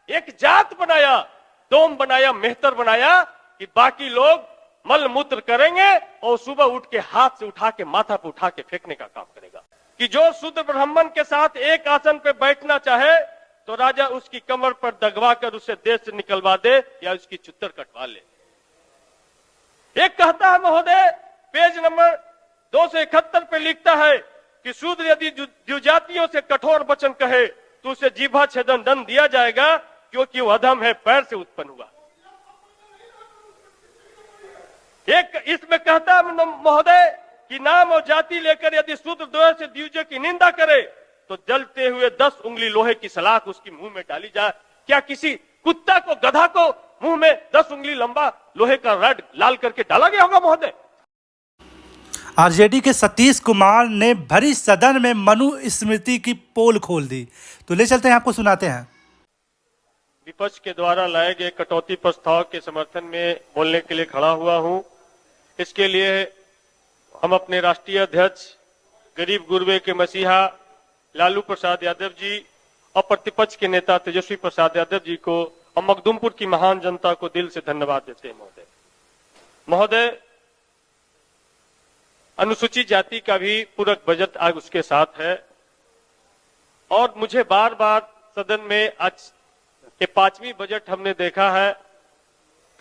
एक जात बनाया, डोम बनाया, मेहतर बनाया कि बाकी लोग मल मूत्र करेंगे और सुबह उठ के हाथ से उठा के माथा पे उठा के फेंकने का काम करेगा। कि जो शूद्र ब्राह्मण के साथ एक आसन पे बैठना चाहे तो राजा उसकी कमर पर दगवा कर उसे देश से निकलवा दे या उसकी चुत्तर कटवा ले। एक कहता है महोदय, पेज नंबर 271 पे लिखता है कि शूद्र यदि द्विजातियों से कठोर वचन कहे तो उसे जीभा छेदन दंड दिया जाएगा, क्योंकि वह अधम है, पैर से उत्पन्न हुआ। एक इसमें कहता है महोदय कि नाम और जाति लेकर यदि शूद्र द्वय से द्विजय की निंदा करे तो जलते हुए 10 उंगली लोहे की सलाख उसकी मुंह में डाली जाए। क्या किसी कुत्ता को, गधा को मुंह में 10 उंगली लंबा लोहे का रड लाल करके डाला गया होगा महोदय? आरजेडी के सतीश कुमार ने भरी सदन में मनु स्मृति की पोल खोल दी। तो ले चलते हैं, आपको सुनाते हैं। विपक्ष के द्वारा लाए गए कटौती प्रस्ताव के समर्थन में बोलने के लिए खड़ा हुआ हूं। इसके लिए हम अपने राष्ट्रीय अध्यक्ष, गरीब गुरबे के मसीहा लालू प्रसाद यादव जी और प्रतिपक्ष के नेता तेजस्वी प्रसाद यादव जी को और मखदूमपुर की महान जनता को दिल से धन्यवाद देते हैं। महोदय, अनुसूचित जाति का भी पूरक बजट आज उसके साथ है और मुझे बार बार सदन में आज के 5वीं बजट हमने देखा है,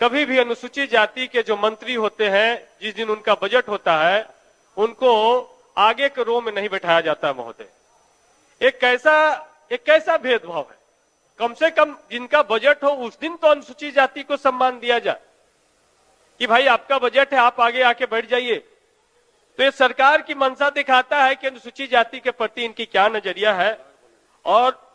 कभी भी अनुसूचित जाति के जो मंत्री होते हैं, जिस दिन उनका बजट होता है, उनको आगे के रो में नहीं बैठाया जाता महोदय। एक कैसा भेदभाव है। कम से कम जिनका बजट हो उस दिन तो अनुसूचित जाति को सम्मान दिया जाए कि भाई आपका बजट है, आप आगे आके बैठ जाइए। तो ये सरकार की मंशा दिखाता है कि अनुसूचित जाति के प्रति इनकी क्या नजरिया है। और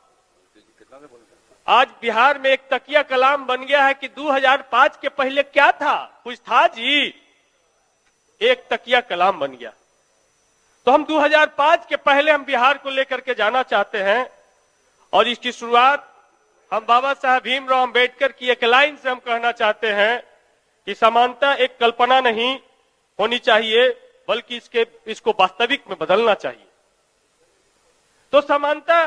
आज बिहार में एक तकिया कलाम बन गया है कि 2005 के पहले क्या था, कुछ था जी, एक तकिया कलाम बन गया। तो हम 2005 के पहले हम बिहार को लेकर के जाना चाहते हैं और इसकी शुरुआत हम बाबा साहब भीमराव अंबेडकर की एक लाइन से हम कहना चाहते हैं कि समानता एक कल्पना नहीं होनी चाहिए, बल्कि इसको वास्तविक में बदलना चाहिए। तो समानता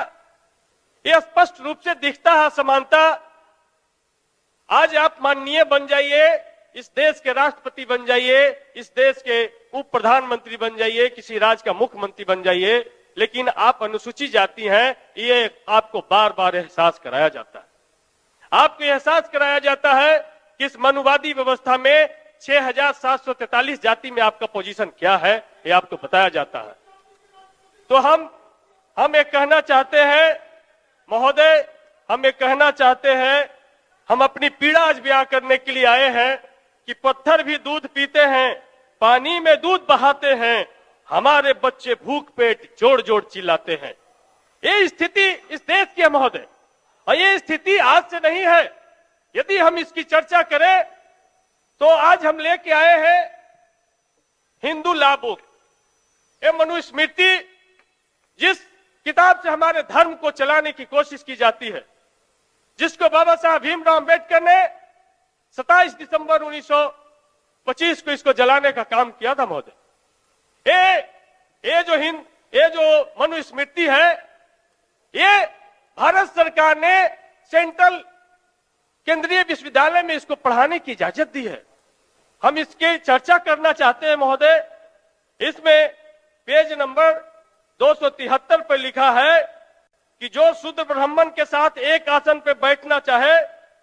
ये स्पष्ट रूप से दिखता है। समानता, आज आप माननीय बन जाइए, इस देश के राष्ट्रपति बन जाइए, इस देश के उप प्रधानमंत्री बन जाइए, किसी राज्य का मुख्यमंत्री बन जाइए, लेकिन आप अनुसूचित जाति हैं, ये आपको बार बार एहसास कराया जाता है। आपको एहसास कराया जाता है कि इस मनुवादी व्यवस्था में 6743 जाति में आपका पोजीशन क्या है, ये आपको बताया जाता है। तो हम एक कहना चाहते हैं महोदय, हम एक कहना चाहते हैं, हम अपनी पीड़ा आज बयां करने के लिए आए हैं कि पत्थर भी दूध पीते हैं, पानी में दूध बहाते हैं, हमारे बच्चे भूख पेट जोड़ जोड़ चिल्लाते हैं। ये स्थिति इस देश की है महोदय, और ये स्थिति आज से नहीं है। यदि हम इसकी चर्चा करें तो आज हम लेके आए हैं हिंदू लॉ बुक, ये मनुस्मृति, जिस किताब से हमारे धर्म को चलाने की कोशिश की जाती है, जिसको बाबा साहब भीमराव अंबेडकर ने 27 दिसंबर 1925 को इसको जलाने का काम किया था महोदय। ये जो मनुस्मृति है, ये भारत सरकार ने सेंट्रल केंद्रीय विश्वविद्यालय में इसको पढ़ाने की इजाजत दी है। हम इसकी चर्चा करना चाहते हैं महोदय। इसमें पेज नंबर 273 पर लिखा है कि जो शूद्र ब्राह्मण के साथ एक आसन पर बैठना चाहे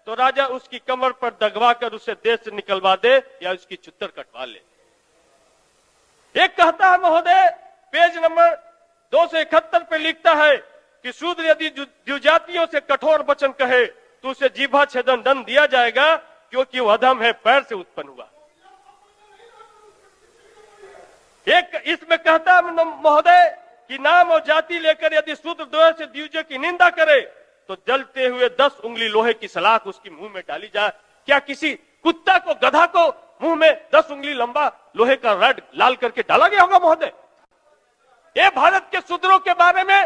तो राजा उसकी कमर पर दगवा कर उसे देश से निकलवा दे या उसकी चुत्तर कटवा ले। एक कहता है महोदय, पेज नंबर 271 पे लिखता है कि शूद्र यदि द्विजातियों से कठोर वचन कहे तो उसे जीभा छेदन दंड दिया जाएगा, क्योंकि वह अधम है, पैर से उत्पन्न हुआ। एक इसमें कहता है महोदय कि नाम और जाति लेकर यदि शूद्र द्वय से द्विजय की निंदा करे तो जलते हुए 10 उंगली लोहे की सलाख उसकी मुंह में डाली जाए। क्या किसी कुत्ता को, गधा को मुंह में 10 उंगली लंबा लोहे का रड लाल करके डाला गया होगा महोदय? ये भारत के शूद्रों के बारे में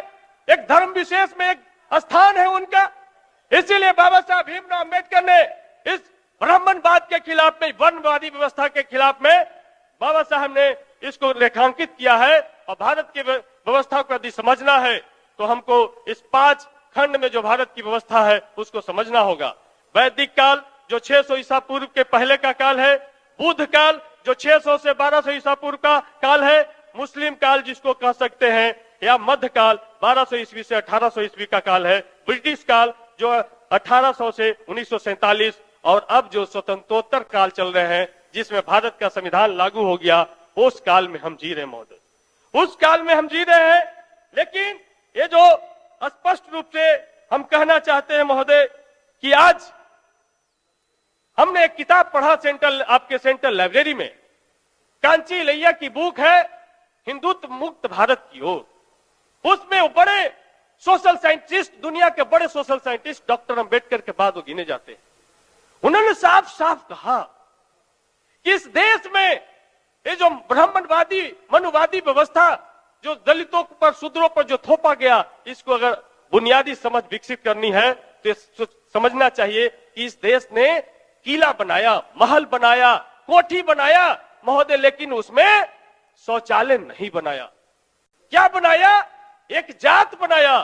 एक धर्म विशेष में एक स्थान है उनका। इसीलिए बाबा साहब भीमराव अंबेडकर ने इस ब्राह्मणवाद के खिलाफ में, वर्णवादी व्यवस्था के खिलाफ में बाबा साहब ने इसको रेखांकित किया है। और भारत की व्यवस्था को यदि समझना है तो हमको इस 5 खंड में जो भारत की व्यवस्था है उसको समझना होगा। वैदिक काल जो 600 ईसा पूर्व के पहले का काल है, बुद्ध काल जो 600 से 1200 ईसा पूर्व का काल है, मुस्लिम काल जिसको कह सकते हैं, या मध्य काल 1200 ईस्वी से 1800 ईस्वी का काल है, ब्रिटिश काल जो 1800 से 1947, और अब जो स्वतंत्रोत्तर काल चल रहे हैं जिसमें भारत का संविधान लागू हो गया, उस काल में हम जी रहे हैं महोदय, उस काल में हम जी रहे हैं। लेकिन ये जो स्पष्ट रूप से हम कहना चाहते हैं महोदय कि आज हमने एक किताब पढ़ा आपके सेंट्रल लाइब्रेरी में, कांची लैया की बुक है हिंदुत्व मुक्त भारत की ओर। उसमें वो बड़े सोशल साइंटिस्ट, दुनिया के बड़े सोशल साइंटिस्ट डॉक्टर अंबेडकर के बाद वो गिने जाते हैं, उन्होंने साफ साफ कहा कि इस देश में ये जो ब्राह्मणवादी मनुवादी व्यवस्था जो दलितों पर, शूद्रों पर जो थोपा गया, इसको अगर बुनियादी समझ विकसित करनी है तो समझना चाहिए कि इस देश ने किला बनाया, महल बनाया, कोठी बनाया महोदय, लेकिन उसमें शौचालय नहीं बनाया। क्या बनाया? एक जात बनाया,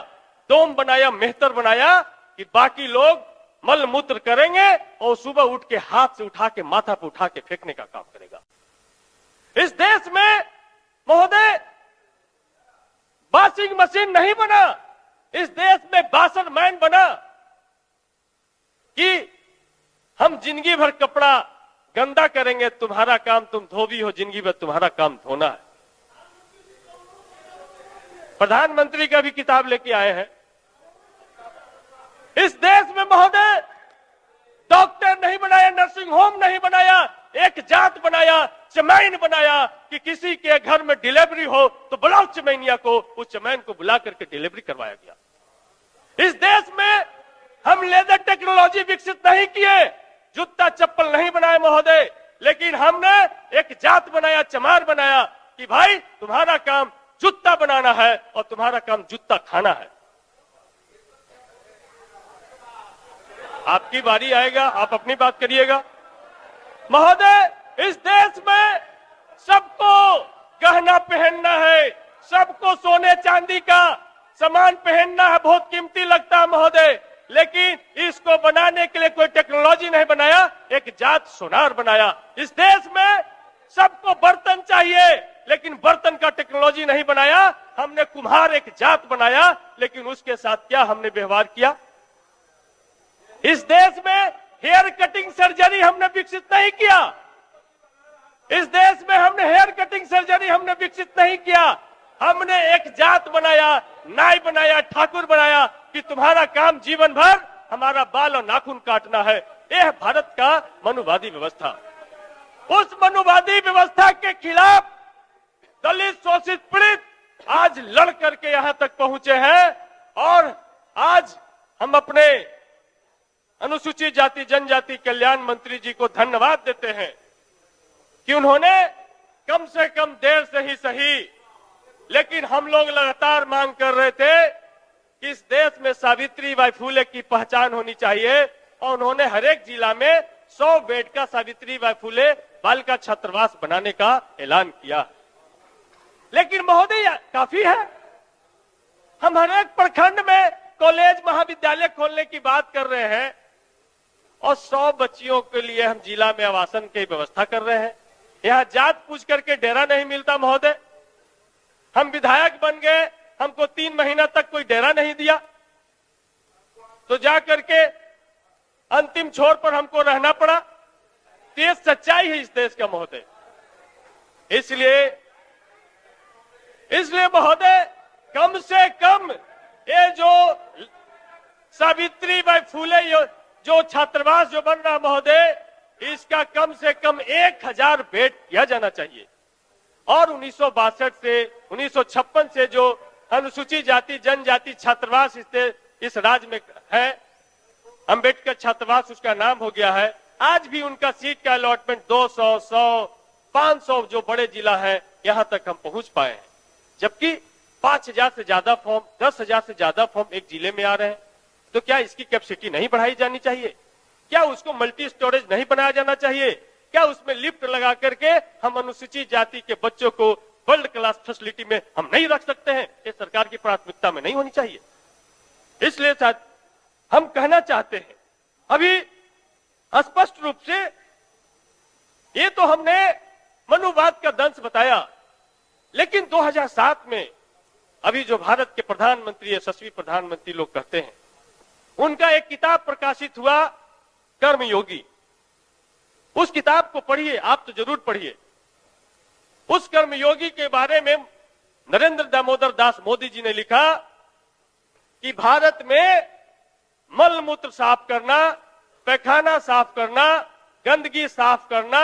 डोम बनाया, मेहतर बनाया कि बाकी लोग मल मूत्र करेंगे और सुबह उठ के हाथ से उठा के माथा पे उठा के फेंकने का काम करेगा। इस देश में महोदय वॉशिंग मशीन नहीं बना, इस देश में बासन मैन बना कि हम जिंदगी भर कपड़ा गंदा करेंगे, तुम्हारा काम तुम धोबी हो, जिंदगी भर तुम्हारा काम धोना है। प्रधानमंत्री का भी किताब लेके आए हैं। इस देश में महोदय डॉक्टर नहीं बनाया, नर्सिंग होम नहीं बनाया, एक जात बनाया, चमैन बनाया कि किसी के घर में डिलीवरी हो तो बुलाओ चमैनिया को, उस चमैन को बुला करके डिलीवरी करवाया गया। इस देश में हम लेदर टेक्नोलॉजी विकसित नहीं किए, जूता चप्पल नहीं बनाए महोदय, लेकिन हमने एक जात बनाया, चमार बनाया कि भाई तुम्हारा काम जूता बनाना है और तुम्हारा काम जूता खाना है। आपकी बारी आएगा, आप अपनी बात करिएगा। महोदय इस देश में सबको गहना पहनना है, सबको सोने चांदी का सामान पहनना है, बहुत कीमती लगता है महोदय, लेकिन इसको बनाने के लिए कोई टेक्नोलॉजी नहीं बनाया, एक जात सोनार बनाया। इस देश में सबको बर्तन चाहिए, लेकिन बर्तन का टेक्नोलॉजी नहीं बनाया। हमने कुम्हार एक जात बनाया, लेकिन उसके साथ क्या हमने व्यवहार किया? इस देश में हेयर कटिंग सर्जरी हमने विकसित नहीं किया, इस देश में हमने हेयर कटिंग सर्जरी हमने विकसित नहीं किया। हमने एक जात बनाया, नाई बनाया, ठाकुर बनाया कि तुम्हारा काम जीवन भर हमारा बाल और नाखून काटना है। यह भारत का मनुवादी व्यवस्था। उस मनुवादी व्यवस्था के खिलाफ दलित, शोषित, पीड़ित आज लड़ करके यहां तक पहुंचे हैं, और आज हम अपने अनुसूचित जाति जनजाति कल्याण मंत्री जी को धन्यवाद देते हैं कि उन्होंने कम से कम देर से ही सही, लेकिन हम लोग लगातार मांग कर रहे थे कि इस देश में सावित्रीबाई फुले की पहचान होनी चाहिए, और उन्होंने हर एक जिला में 100 बेड का सावित्रीबाई फुले बालिका छात्रावास बनाने का ऐलान किया। लेकिन महोदय काफी है? हम हर एक प्रखंड में कॉलेज महाविद्यालय खोलने की बात कर रहे हैं, और 100 बच्चियों के लिए हम जिला में आवासन की व्यवस्था कर रहे हैं। यहाँ जात पूछ करके डेरा नहीं मिलता महोदय। हम विधायक बन गए, हमको 3 महीना तक कोई डेरा नहीं दिया, तो जा करके अंतिम छोर पर हमको रहना पड़ा। ये सच्चाई है इस देश का महोदय। इसलिए महोदय कम से कम ये जो सावित्रीबाई फुले जो छात्रावास जो बन रहा महोदय, इसका कम से कम 1000 बेड किया जाना चाहिए। और 1962 से 1956 से जो अनुसूचित जाति जनजाति छात्रावास इस राज्य में है, अंबेडकर छात्रावास उसका नाम हो गया है, आज भी उनका सीट का अलॉटमेंट 200, 100, 500 जो बड़े जिला है यहां तक हम पहुंच पाए हैं, जबकि 5000 से ज्यादा फॉर्म, 10,000 से ज्यादा फॉर्म एक जिले में आ रहे हैं। तो क्या इसकी कैपेसिटी नहीं बढ़ाई जानी चाहिए? क्या उसको मल्टी स्टोरेज नहीं बनाया जाना चाहिए? क्या उसमें लिफ्ट लगा करके हम अनुसूचित जाति के बच्चों को वर्ल्ड क्लास फैसिलिटी में हम नहीं रख सकते हैं? ये सरकार की प्राथमिकता में नहीं होनी चाहिए? इसलिए साथ हम कहना चाहते हैं, अभी स्पष्ट रूप से ये तो हमने मनुवाद का दंश बताया, लेकिन 2007 में अभी जो भारत के प्रधानमंत्री, यशस्वी प्रधानमंत्री लोग कहते हैं, उनका एक किताब प्रकाशित हुआ, कर्मयोगी। उस किताब को पढ़िए, आप तो जरूर पढ़िए। उस कर्मयोगी के बारे में नरेंद्र दामोदर दास मोदी जी ने लिखा कि भारत में मल मूत्र साफ करना, पैखाना साफ करना, गंदगी साफ करना,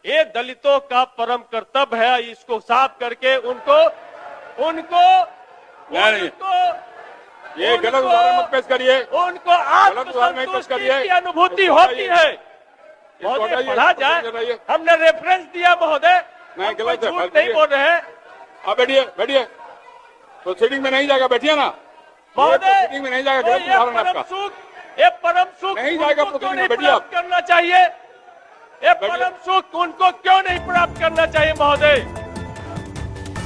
ये दलितों का परम कर्तव्य है। इसको साफ करके उनको ये गलत उदाहरण मत पेश करिए। उनको आत्मसंतुष्टि की अनुभूति होती है। महोदय पढ़ा जाए, हमने रेफरेंस दिया महोदय, नहीं गलत है, झूठ नहीं बोल रहे हैं। आप बैठिए, बैठिए, प्रोसीडिंग में नहीं जाएगा, बैठिए ना महोदय। प्रोसीडिंग में नहीं जाएगा, गलत उदाहरण आपका ये परम सुख नहीं जाएगा, उनको क्यों प्रोसीडिंग नहीं में बैठिए प्राप्त आप। करना चाहिए? ये परम सुख उनको क्यों नहीं प्राप्त करना चाहिए महोदय?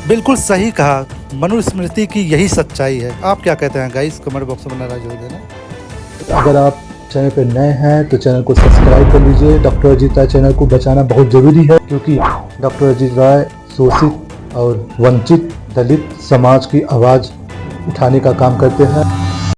बिल्कुल सही कहा, मनुस्मृति की यही सच्चाई है। आप क्या कहते हैं गाइस? कमेंट बॉक्स में नाराज हो देना। अगर आप चैनल पर नए हैं तो चैनल को सब्सक्राइब कर लीजिए। डॉक्टर अजीत राय चैनल को बचाना बहुत जरूरी है, क्योंकि डॉक्टर अजीत राय शोषित और वंचित दलित समाज की आवाज़ उठाने का काम करते हैं।